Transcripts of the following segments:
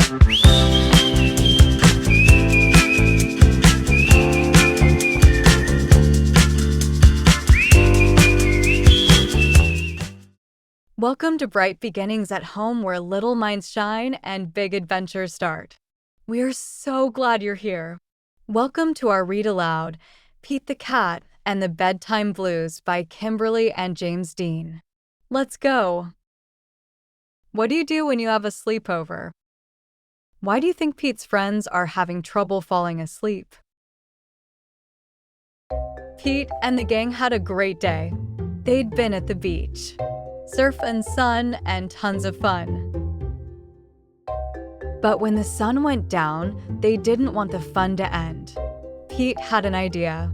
Welcome to Bright Beginnings at Home, where little minds shine and big adventures start. We are so glad you're here. Welcome to our read aloud, Pete the Cat and the Bedtime Blues by Kimberly and James Dean. Let's go. What do you do when you have a sleepover? Why do you think Pete's friends are having trouble falling asleep? Pete and the gang had a great day. They'd been at the beach. Surf and sun and tons of fun. But when the sun went down, they didn't want the fun to end. Pete had an idea.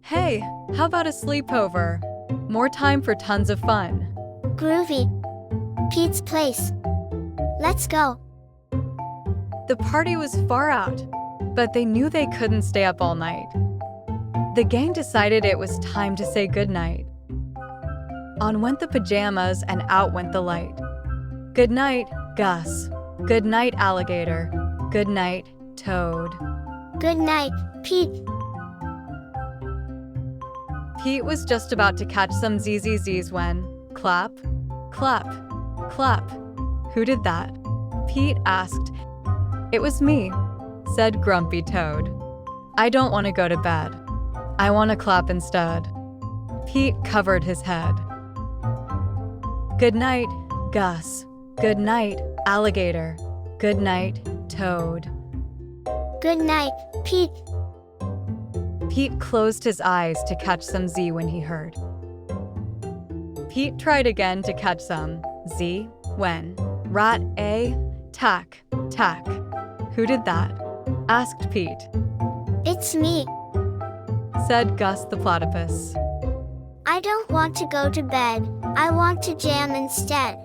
Hey, how about a sleepover? More time for tons of fun. Groovy. Pete's place. Let's go. The party was far out, but they knew they couldn't stay up all night. The gang decided it was time to say goodnight. On went the pajamas and out went the light. Good night, Gus. Good night, alligator. Good night, Toad. Good night, Pete. Pete was just about to catch some ZZZs when clap, clap, clap. Who did that? Pete asked. It was me, said Grumpy Toad. I don't want to go to bed. I want to clap instead. Pete covered his head. Good night, Gus. Good night, alligator. Good night, Toad. Good night, Pete. Pete closed his eyes to catch some Z when he heard. Pete tried again to catch some Z when rat a tack, tack. Who did that? Asked Pete. It's me, Said Gus the platypus. I don't want to go to bed. I want to jam instead.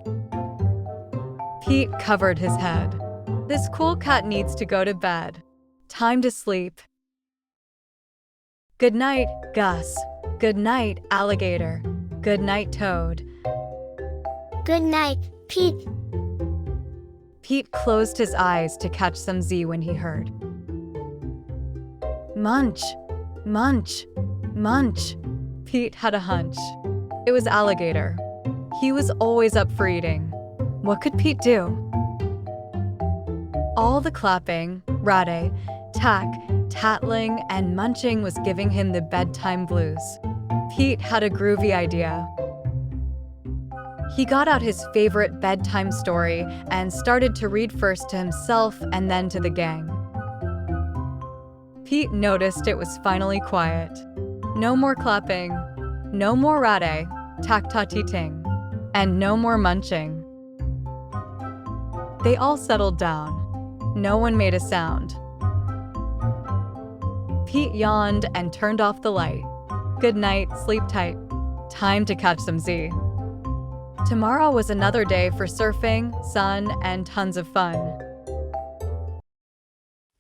Pete covered his head. This cool cat needs to go to bed. Time to sleep. Good night, Gus. Good night, alligator. Good night, Toad. Good night, Pete. Pete closed his eyes to catch some Z when he heard. Munch, munch, munch. Pete had a hunch. It was alligator. He was always up for eating. What could Pete do? All the clapping, rattle, tack, tattling, and munching was giving him the bedtime blues. Pete had a groovy idea. He got out his favorite bedtime story and started to read first to himself and then to the gang. Pete noticed it was finally quiet. No more clapping, no more rattle, tack-ta-ti-ting, and no more munching. They all settled down. No one made a sound. Pete yawned and turned off the light. Good night, sleep tight. Time to catch some Z. Tomorrow was another day for surfing, sun, and tons of fun.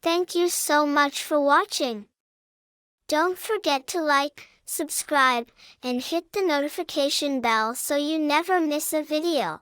Thank you so much for watching. Don't forget to like, subscribe, and hit the notification bell so you never miss a video.